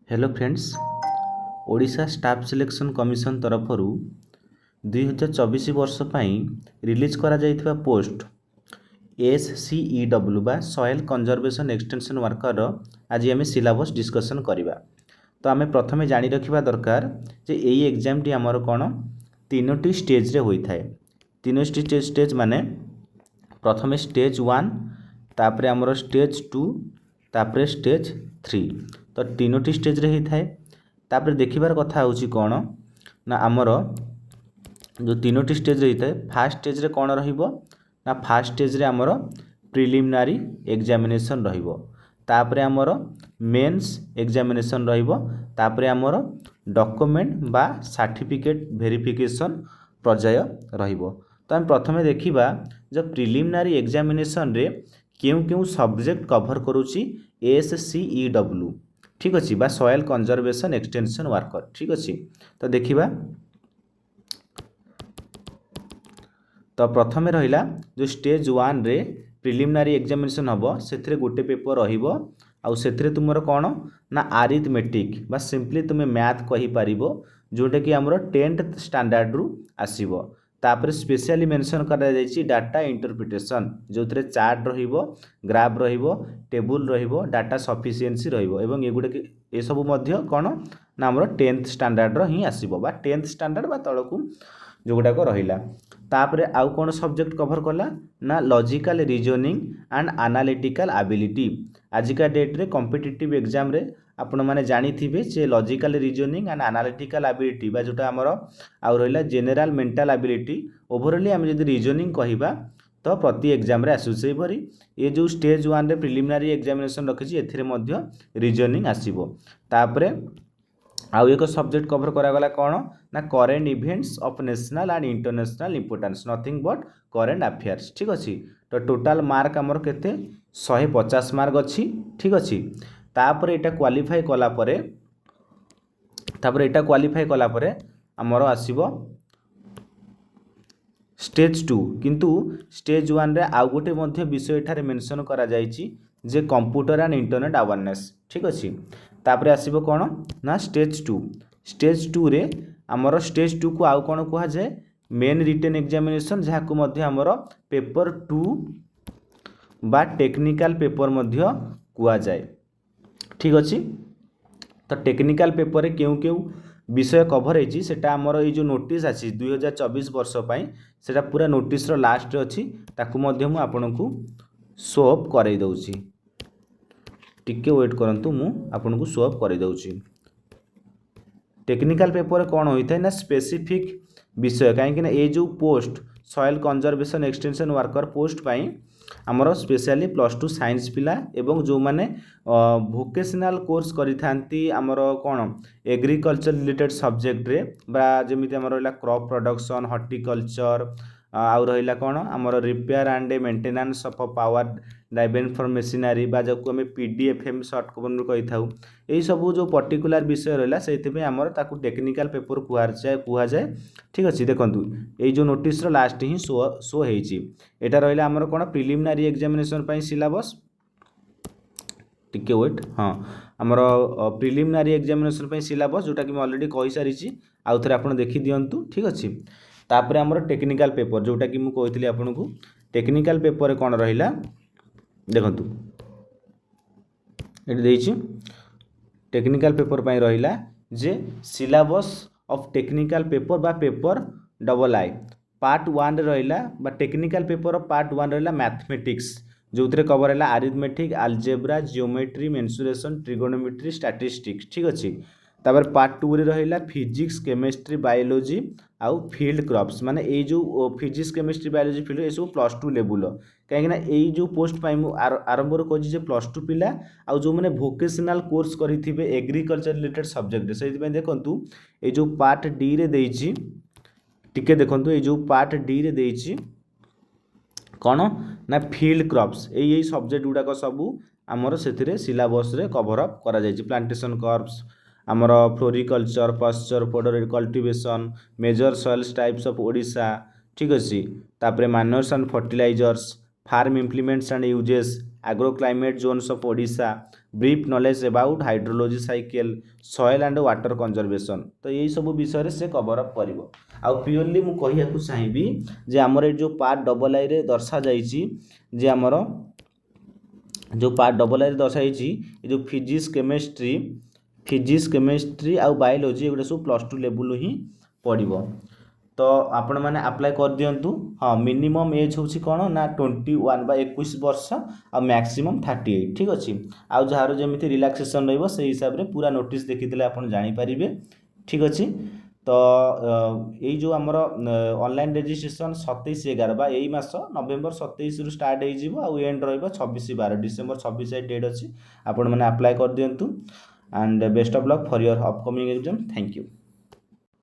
Hello friends. Odisha staff selection commission तरफ 2024 वर्ष पाई release करा जाइथिबा पोस्ट SCEW बा सॉइल कंजर्वेशन एक्सटेंशन वर्कर आज आम सिलेबस डिस्कशन करवा। तो आम प्रथमे जानी रखा दरकार जे यही एग्जाम टी आमर कौन तीनोटी स्टेज रे होई थाए। तीनोटी स्टेज माने प्रथमे स्टेज 1 तापरे आमर स्टेज 2 तापरे स्टेज 3। तो तीनोटी स्टेज रे होता है। तापरे देखिबार कथा होची कौन ना आमर जो तीनोटी स्टेज रे होता है फास्ट स्टेज रे कौन रहिबो ना फास्ट स्टेज रे आमर प्रिलिमिनारी एग्जामिनेशन रहिबो, तापरे आमर मेंस एग्जामिनेशन रहिबो, तापरे आमर डॉक्यूमेंट बा सर्टिफिकेट वेरिफिकेशन पर्याय रहिबो। तो हम प्रथमे देखिबा जो प्रिलिमिनारी एग्जामिनेशन रे केउ केउ सब्जेक्ट कवर करूची SCEW, ठीक अच्छे, बा सॉइल कंजर्वेशन एक्सटेंशन वर्कर, ठीक अच्छे। तो देखिबा तो प्रथमे रहिला जो स्टेज 1 रे प्रिलिमिनारी एग्जामिनेशन हबो सेथिरे गोटे पेपर रहिबो आउ सेथिरे तुमर कोन ना अरिथमेटिक बा सिंपली तुमे मैथ कहि पारिबो जोटे कि हमरो 10th स्टैंडर्ड रु आसीबो। तापर स्पेशली मेंशन करा जायछि डाटा इंटरप्रिटेशन जोथरे चार्ट रहिबो, ग्राफ रहिबो, टेबुल रहिबो, डाटा सफिशिएंसी रहिबो एवं एगुडे ए सब मध्य कोन ना हमरो 10th स्टैंडर्ड रो ही आसीबो बा 10th स्टैंडर्ड बा तळकु जोगुडा को रहिला। तापरे आउ कोन सब्जेक्ट कवर कला ना logical reasoning and analytical ability. आजिका डेट रे कॉम्पिटिटिव एग्जाम रे आपण माने जानी थिबे जे logical reasoning and analytical ability बा जोटा हमरो आउ रहिला जनरल मेंटल एबिलिटी। ओवरऑली हम जदि रीजनिंग कहिबा तो प्रति एग्जाम रे आसु से भरी ये जो स्टेज 1 रे प्रिलिमिनारी एग्जामिनेशन रखिछि एथिरे मध्य रीजनिंग आसीबो। तापरे आउ एक सब्जेक्ट कवर करा गला कोन ना current events of national and international importance nothing but current affairs, ठीक अछि। तो टोटल मार्क हमर केते 150 मार्क अछि, ठीक अछि। तापर एटा क्वालिफाई कला परे हमर आसीबो स्टेज 2। किंतु स्टेज 1 रे आउ गोटे मध्य विषय एठारे मेंशन करा जायछि जे कंप्यूटर एंड इंटरनेट अवेयरनेस, ठीक अछि। तापर आसीबो कोन ना स्टेज 2। स्टेज 2 रे हमर स्टेज 2 को आउ कोन कुहा जाय मेन रिटन एग्जामिनेशन जहाको मध्य हमर पेपर 2 बा टेक्निकल पेपर मध्य कुहा जाय, ठीक अछि। तो टेक्निकल पेपर रे केउ केउ विषय कवर होइछि सेटा हमर ए जो नोटिस अछि 2024 वर्ष पई सेटा पूरा नोटिस रो लास्ट रे अछि ताकू मध्य मु आपनकू शो अप करै दउछि। टिके वेट करंतु मु आपनकू शो अप करै दउछि। टेक्निकल पेपर कौन होता है ना स्पेसिफिक विषय कहीं ये जो post soil conservation extension worker post पाई आमर स्पेशली +2 साइंस पिला एवं जो माने वोकेशनल कोर्स करि थांती आमर कोन एग्रीकल्चर रिलेटेड सब्जेक्ट रे बा जेमिति आमर रहला क्रॉप प्रोडक्शन, हॉर्टिकल्चर आउ रहिला कोन आमर repair and maintenance of power driven for machinery बा जको हमें PDFM शॉर्ट फॉर्म कहि थाउ। एई सब जो पर्टिकुलर विषय रहला सेति पे हमर ताकू टेक्निकल पेपर कुहा जाय, ठीक अछि। देखंतु एई जो नोटिस रो लास्ट ही शो हेछि एटा रहला हमर कोन प्रिलिमिनारी एग्जामिनेशन पई सिलेबस। टिके वेट, हां हमर प्रिलिमिनारी एग्जामिनेशन पई सिलेबस जोटा कि मैं ऑलरेडी कहि सारिछि आउ थरे आपण देखि दियंतु, ठीक अछि। तापर हमर टेक्निकल पेपर जोटा कि मु कहितली आपनकू टेक्निकल पेपर कोन रहिला देखंतु एटी देछि टेक्निकल पेपर पई रहिला जे सिलेबस ऑफ टेक्निकल पेपर बा पेपर II पार्ट 1 रे रहिला बा टेक्निकल पेपर ऑफ पार्ट 1 रहिला मैथमेटिक्स जो थरे कवर हैला arithmetic, algebra, geometry, mensuration, trigonometry, statistics, ठीक अछि। तापर पार्ट 2 रे रहिला फिजिक्स, केमिस्ट्री, बायोलॉजी आउ फील्ड क्रॉप्स माने ए जो फिजिक्स, केमिस्ट्री, बायोलॉजी, फील्ड ए सब +2 लेवल कहीं ए जो पोस्ट पाई मु आरंभ रो कहछि जे +2 पिला आउ जो माने वोकेशनल कोर्स करिथिबे एग्रीकल्चर रिलेटेड सब्जेक्ट सेति पे देखंतु ए जो पार्ट डी रे देछि, टिके देखंतु ए जो पार्ट डी रे देछि कोन ना फील्ड क्रॉप्स एई सब्जेक्ट गुडा को सब हमर सेथिरे सिलेबस रे कवर अप करा जायछि। प्लांटेशन क्रॉप्स हमर floriculture, pasture, fodder cultivation, major soils types of Odisha, ठीक अछि। तापरे manures and fertilisers, farm implements and uses, agro climate zones of Odisha, brief knowledge about hydrology cycle, soil and water conservation. तो यही सब विषय से कवर अप करिवो। आउ प्योरली मु कहियाकु चाहेबी जे हमर ए जो पार्ट डबल आई रे दर्शा जाइछि जे हमर जो पार्ट डबल आई रे दर्शा जाइछि ए जो फिजिक्स केमिस्ट्री आउ बायोलॉजी एगुड़ा सब +2 लेवल ही पड़िबो। तो आपण मैंने अप्लाई कर दिंतु। हाँ, मिनिमम एज हूँ कौन ना 21 बा 21 वर्ष आ मैक्सिमम 38। ठीक अच्छे। आउ जार जमी रिलैक्सेशन रही हिसाब से पूरा नोटिस देखी आप जानीपारे। ठीक अच्छे। तो यही जो आमर ऑनलाइन रजिस्ट्रेशन 27/11 बा यही मास नवेम्बर 27 रु स्टार्ट हो एंड रहा 26/12 डिसेम्बर 26 डेट अच्छी। आपण मैंने अप्लाई कर दिंतु and best of luck for your upcoming exam. Thank you.